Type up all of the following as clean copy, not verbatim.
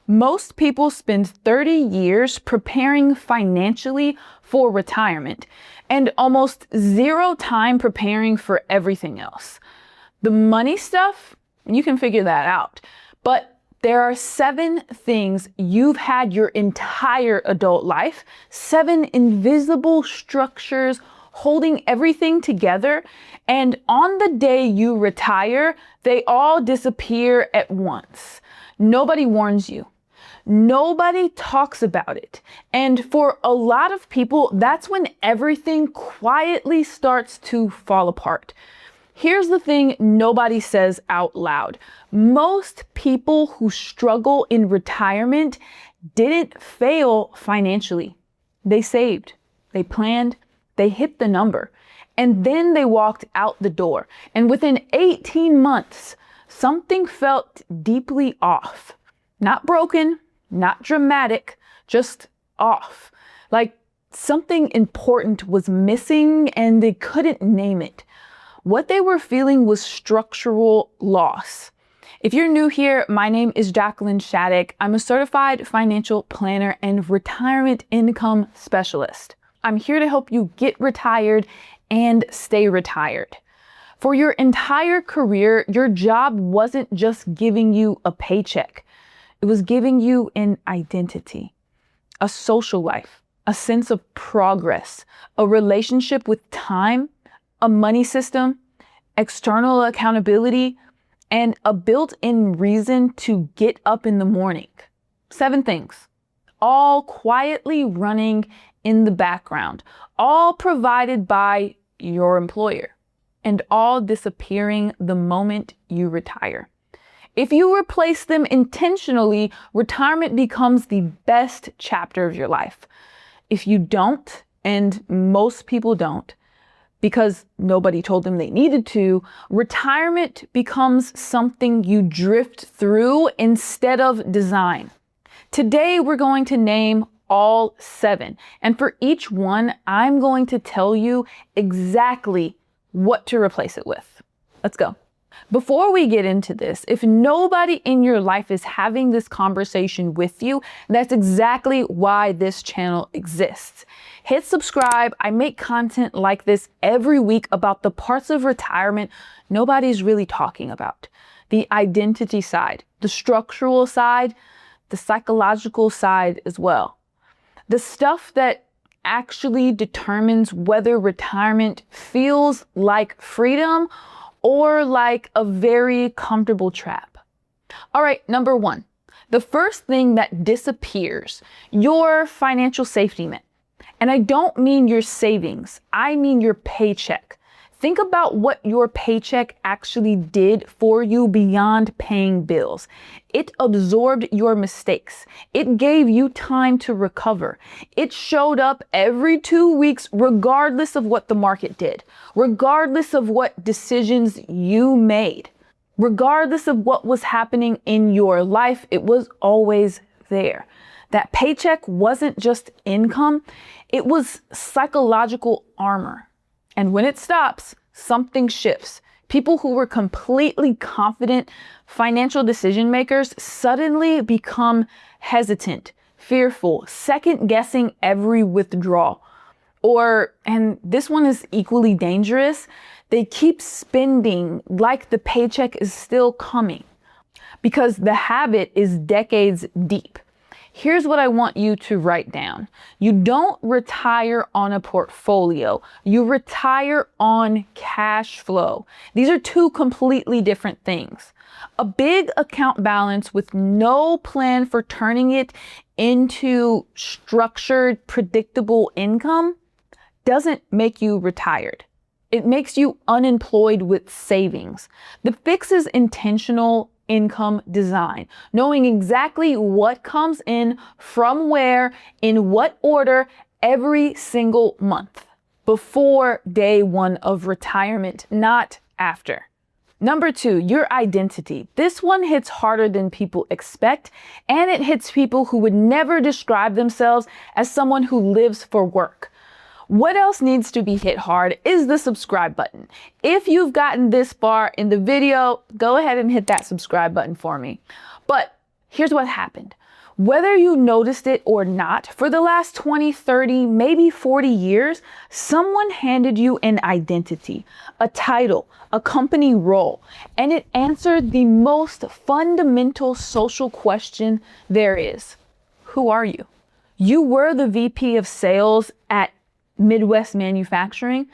Most people spend 30 years preparing financially for retirement and almost zero time preparing for everything else. The money stuff, you can figure that out. But there are 7 things you've had your entire adult life, 7 invisible structures holding everything together. And on the day you retire, they all disappear at once. Nobody warns you. Nobody talks about it. And for a lot of people, that's when everything quietly starts to fall apart. Here's the thing nobody says out loud. Most people who struggle in retirement didn't fail financially. They saved, they planned, they hit the number, and then they walked out the door. And within 18 months, something felt deeply off. Not broken, not dramatic, just off. Like something important was missing and they couldn't name it. What they were feeling was structural loss. If you're new here, my name is Jacqueline Shattuck. I'm a certified financial planner and retirement income specialist. I'm here to help you get retired and stay retired. For your entire career, your job wasn't just giving you a paycheck. It was giving you an identity, a social life, a sense of progress, a relationship with time, a money system, external accountability, and a built-in reason to get up in the morning. 7 things, all quietly running in the background, all provided by your employer, and all disappearing the moment you retire. If you replace them intentionally, retirement becomes the best chapter of your life. If you don't, and most people don't, because nobody told them they needed to, retirement becomes something you drift through instead of design. Today, we're going to name all 7. And for each one, I'm going to tell you exactly what to replace it with. Let's go. Before we get into this, if nobody in your life is having this conversation with you, that's exactly why this channel exists. Hit subscribe. I make content like this every week about the parts of retirement nobody's really talking about. The identity side, the structural side, the psychological side as well. The stuff that actually determines whether retirement feels like freedom or like a very comfortable trap. All right, number 1, the first thing that disappears, your financial safety net. And I don't mean your savings, I mean your paycheck. Think about what your paycheck actually did for you beyond paying bills. It absorbed your mistakes. It gave you time to recover. It showed up every 2 weeks, regardless of what the market did, regardless of what decisions you made, regardless of what was happening in your life. It was always there. That paycheck wasn't just income, it was psychological armor. And when it stops, something shifts. People who were completely confident financial decision makers suddenly become hesitant, fearful, second guessing every withdrawal. Or, and this one is equally dangerous, they keep spending like the paycheck is still coming because the habit is decades deep. Here's what I want you to write down. You don't retire on a portfolio. You retire on cash flow. These are 2 completely different things. A big account balance with no plan for turning it into structured, predictable income doesn't make you retired. It makes you unemployed with savings. The fix is intentional income design, knowing exactly what comes in, from where, in what order, every single month, before day 1 of retirement, not after. Number 2, your identity. This one hits harder than people expect, and it hits people who would never describe themselves as someone who lives for work. What else needs to be hit hard is the subscribe button. If you've gotten this far in the video, go ahead and hit that subscribe button for me. But Here's what happened. Whether you noticed it or not, for the last 20, 30, maybe 40 years, someone handed you an identity, a title, a company role, and it answered the most fundamental social question there is. Who are you? You were the VP of sales at Midwest Manufacturing.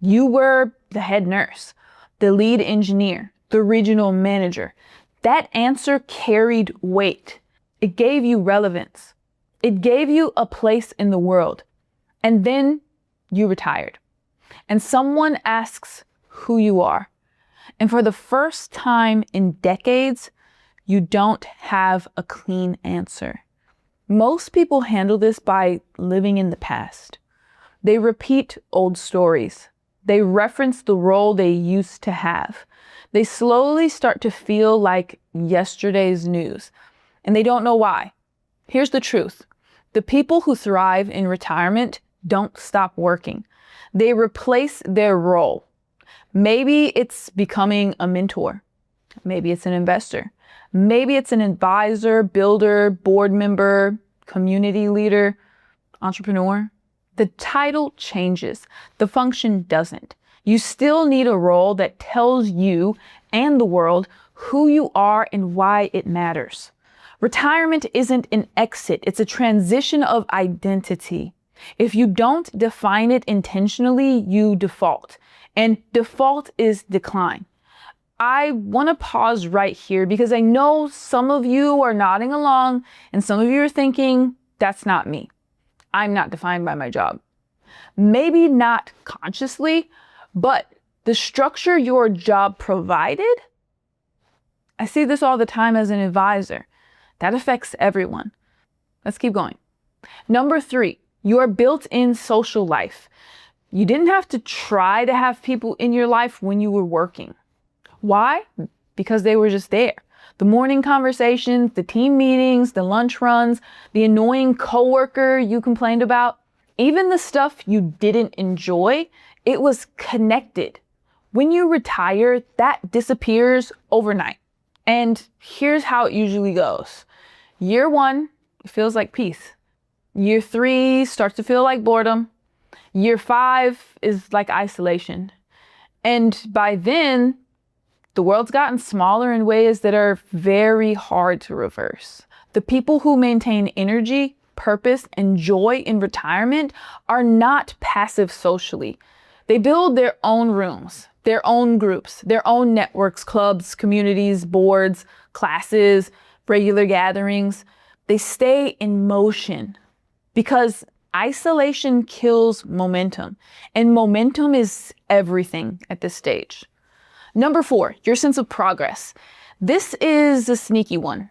You were the head nurse, the lead engineer, the regional manager. That answer carried weight. It gave you relevance. It gave you a place in the world. And then you retired. And someone asks who you are. And for the first time in decades, you don't have a clean answer. Most people handle this by living in the past. They repeat old stories. They reference the role they used to have. They slowly start to feel like yesterday's news. And they don't know why. Here's the truth. The people who thrive in retirement don't stop working. They replace their role. Maybe it's becoming a mentor. Maybe it's an investor. Maybe it's an advisor, builder, board member, community leader, entrepreneur. The title changes. The function doesn't. You still need a role that tells you and the world who you are and why it matters. Retirement isn't an exit. It's a transition of identity. If you don't define it intentionally, you default. And default is decline. I want to pause right here because I know some of you are nodding along and some of you are thinking, that's not me. I'm not defined by my job. Maybe not consciously, but the structure your job provided, I see this all the time as an advisor. That affects everyone. Let's keep going. Number 3, your built-in social life. You didn't have to try to have people in your life when you were working. Why? Because they were just there. The morning conversations, the team meetings, the lunch runs, the annoying coworker you complained about, even the stuff you didn't enjoy, it was connected. When you retire, that disappears overnight. And here's how it usually goes. Year 1, it feels like peace. Year 3 starts to feel like boredom. Year 5 is like isolation. And by then, the world's gotten smaller in ways that are very hard to reverse. The people who maintain energy, purpose, and joy in retirement are not passive socially. They build their own rooms, their own groups, their own networks, clubs, communities, boards, classes, regular gatherings. They stay in motion because isolation kills momentum, and momentum is everything at this stage. Number 4, your sense of progress. This is a sneaky one.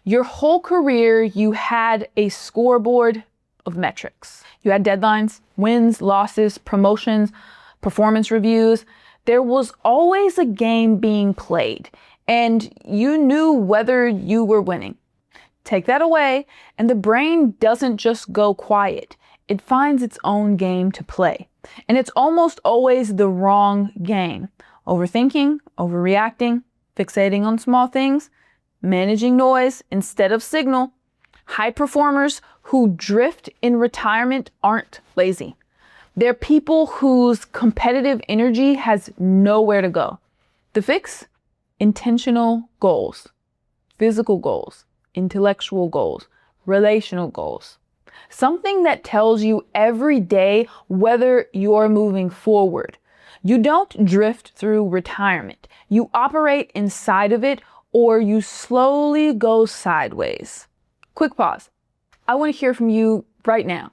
Your whole career, you had a scoreboard of metrics. You had deadlines, wins, losses, promotions, performance reviews. There was always a game being played, and you knew whether you were winning. Take that away, and the brain doesn't just go quiet. It finds its own game to play. And it's almost always the wrong game. Overthinking, overreacting, fixating on small things, managing noise instead of signal. High performers who drift in retirement aren't lazy. They're people whose competitive energy has nowhere to go. The fix? Intentional goals, physical goals, intellectual goals, relational goals. Something that tells you every day whether you're moving forward. You don't drift through retirement. You operate inside of it, or you slowly go sideways. Quick pause. I want to hear from you right now.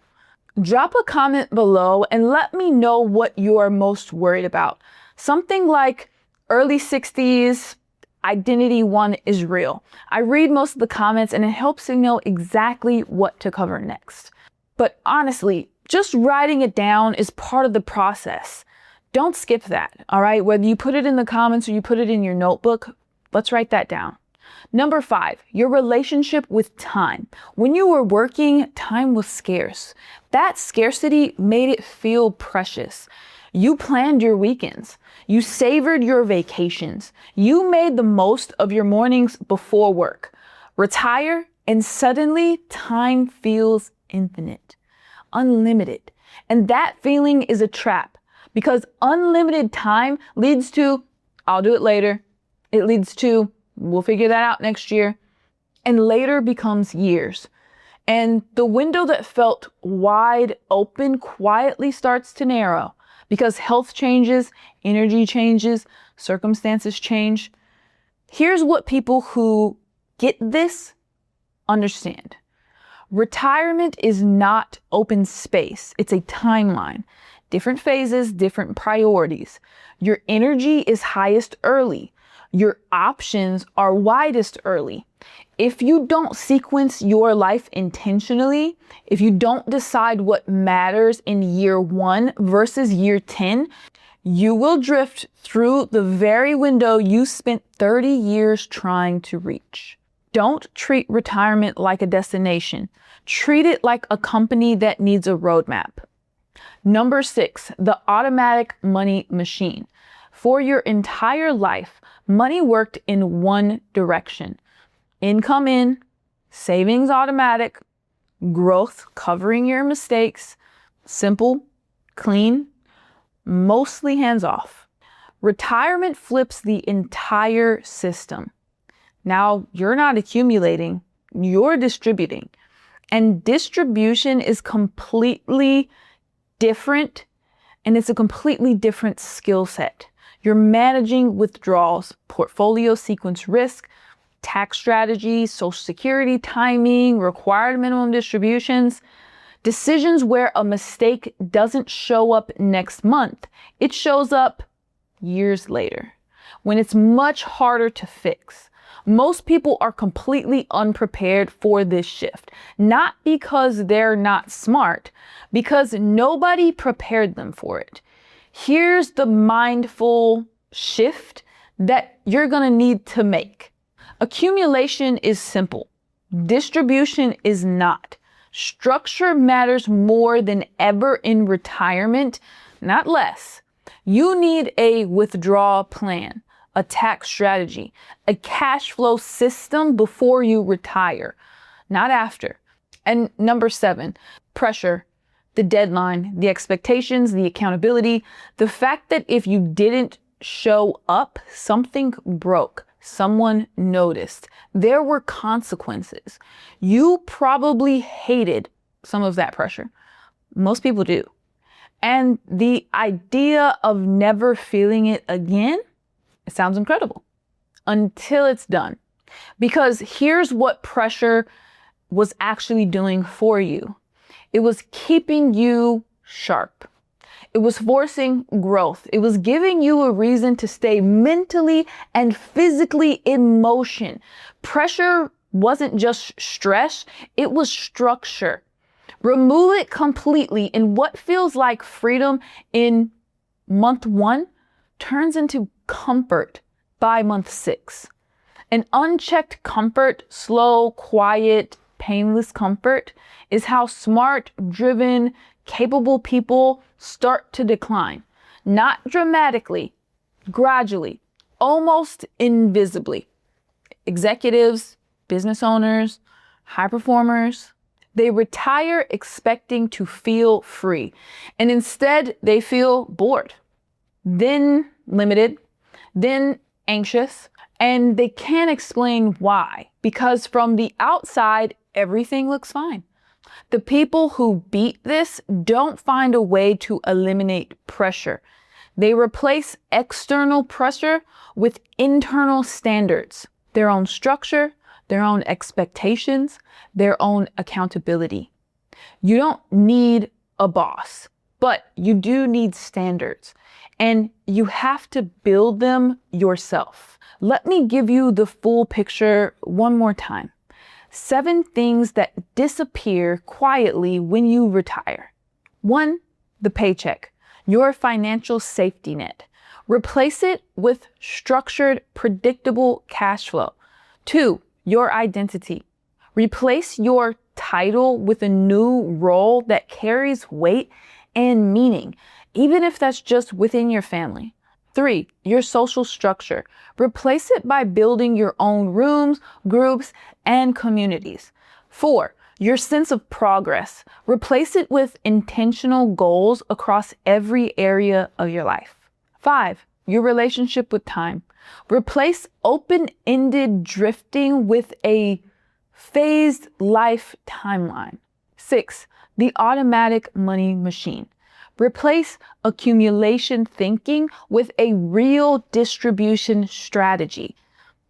Drop a comment below and let me know what you're most worried about. Something like early 60s, identity 1 is real. I read most of the comments and it helps me know exactly what to cover next. But honestly, just writing it down is part of the process. Don't skip that, all right? Whether you put it in the comments or you put it in your notebook, let's write that down. Number 5, your relationship with time. When you were working, time was scarce. That scarcity made it feel precious. You planned your weekends. You savored your vacations. You made the most of your mornings before work. Retire, and suddenly time feels infinite, unlimited. And that feeling is a trap because unlimited time leads to, I'll do it later. It leads to, we'll figure that out next year. And later becomes years. And the window that felt wide open quietly starts to narrow because health changes, energy changes, circumstances change. Here's what people who get this understand. Retirement is not open space. It's a timeline. Different phases, different priorities. Your energy is highest early. Your options are widest early. If you don't sequence your life intentionally, if you don't decide what matters in year 1 versus year 10, you will drift through the very window you spent 30 years trying to reach. Don't treat retirement like a destination. Treat it like a company that needs a roadmap. Number 6, the automatic money machine. For your entire life, money worked in one direction. Income in, savings automatic, growth covering your mistakes, simple, clean, mostly hands off. Retirement flips the entire system. Now you're not accumulating, you're distributing. And distribution is completely different, and it's a completely different skill set. You're managing withdrawals, portfolio sequence risk, tax strategies, Social Security timing, required minimum distributions, decisions where a mistake doesn't show up next month. It shows up years later when it's much harder to fix. Most people are completely unprepared for this shift, not because they're not smart, because nobody prepared them for it. Here's the mindful shift that you're going to need to make. Accumulation is simple. Distribution is not. Structure matters more than ever in retirement, not less. You need a withdrawal plan, a tax strategy, a cash flow system before you retire, not after. And number 7, pressure, the deadline, the expectations, the accountability, the fact that if you didn't show up, something broke. Someone noticed. There were consequences. You probably hated some of that pressure. Most people do. And the idea of never feeling it again, it sounds incredible until it's done. Because here's what pressure was actually doing for you. It was keeping you sharp. It was forcing growth. It was giving you a reason to stay mentally and physically in motion. Pressure wasn't just stress, it was structure. Remove it completely, and what feels like freedom in month 1 turns into comfort by month 6. An unchecked comfort, slow, quiet, painless comfort, is how smart, driven, capable people start to decline. Not dramatically, gradually, almost invisibly. Executives, business owners, high performers, they retire expecting to feel free, and instead they feel bored, then limited, then anxious, and they can't explain why, because from the outside, everything looks fine. The people who beat this don't find a way to eliminate pressure. They replace external pressure with internal standards, their own structure, their own expectations, their own accountability. You don't need a boss, but you do need standards, and you have to build them yourself. Let me give you the full picture one more time. 7 things that disappear quietly when you retire. 1, the paycheck, your financial safety net. Replace it with structured, predictable cash flow. 2, your identity. Replace your title with a new role that carries weight and meaning, even if that's just within your family. 3, your social structure. Replace it by building your own rooms, groups, and communities. 4, your sense of progress. Replace it with intentional goals across every area of your life. 5, your relationship with time. Replace open-ended drifting with a phased life timeline. 6, the automatic money machine. Replace accumulation thinking with a real distribution strategy.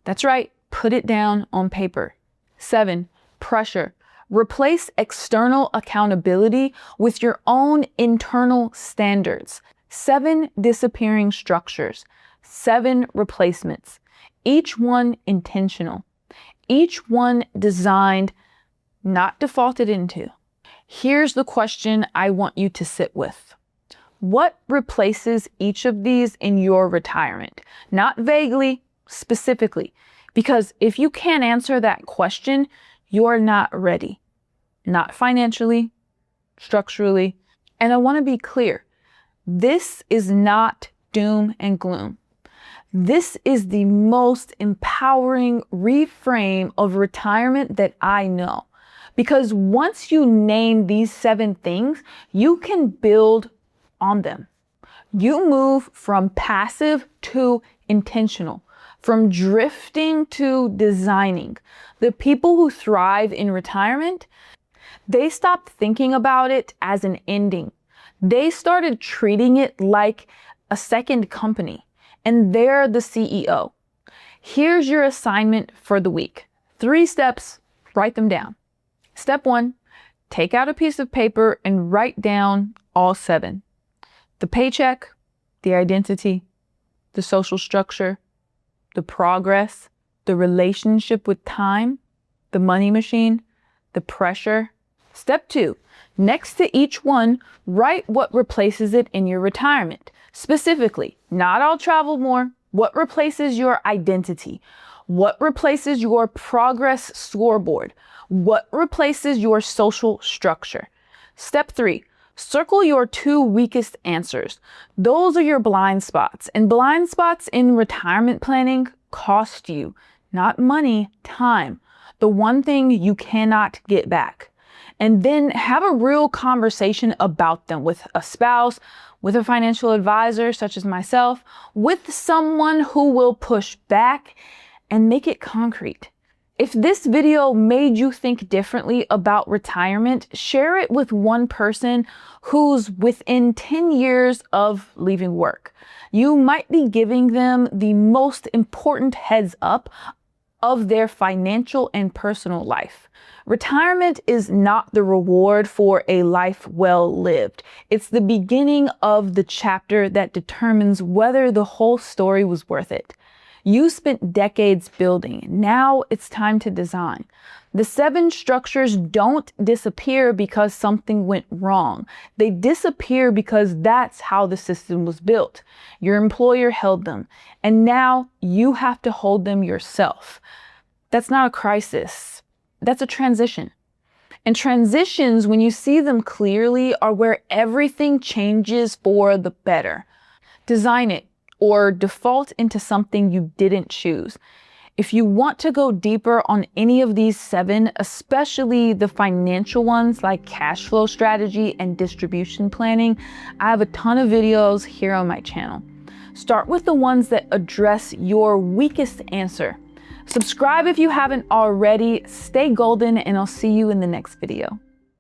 That's right, put it down on paper. 7, pressure. Replace external accountability with your own internal standards. 7 disappearing structures. 7 replacements. Each one intentional. Each one designed, not defaulted into. Here's the question I want you to sit with. What replaces each of these in your retirement? Not vaguely, specifically. Because if you can't answer that question, you're not ready. Not financially, structurally. And I want to be clear. This is not doom and gloom. This is the most empowering reframe of retirement that I know. Because once you name these 7 things, you can build on them. You move from passive to intentional, from drifting to designing. The people who thrive in retirement, they stopped thinking about it as an ending. They started treating it like a second company, and they're the CEO. Here's your assignment for the week. 3 steps, write them down. Step 1, take out a piece of paper and write down all 7. The paycheck, the identity, the social structure, the progress, the relationship with time, the money machine, the pressure. Step 2, next to each one, write what replaces it in your retirement. Specifically, not I'll travel more. What replaces your identity? What replaces your progress scoreboard? What replaces your social structure? Step 3, circle your 2 weakest answers. Those are your blind spots. And blind spots in retirement planning cost you, not money, time. The one thing you cannot get back. And then have a real conversation about them with a spouse, with a financial advisor such as myself, with someone who will push back and make it concrete. If this video made you think differently about retirement, share it with one person who's within 10 years of leaving work. You might be giving them the most important heads up of their financial and personal life. Retirement is not the reward for a life well lived. It's the beginning of the chapter that determines whether the whole story was worth it. You spent decades building. Now it's time to design. The 7 structures don't disappear because something went wrong. They disappear because that's how the system was built. Your employer held them, and now you have to hold them yourself. That's not a crisis. That's a transition. And transitions, when you see them clearly, are where everything changes for the better. Design it or default into something you didn't choose. If you want to go deeper on any of these 7, especially the financial ones like cash flow strategy and distribution planning, I have a ton of videos here on my channel. Start with the ones that address your weakest answer. Subscribe if you haven't already. Stay golden, and I'll see you in the next video.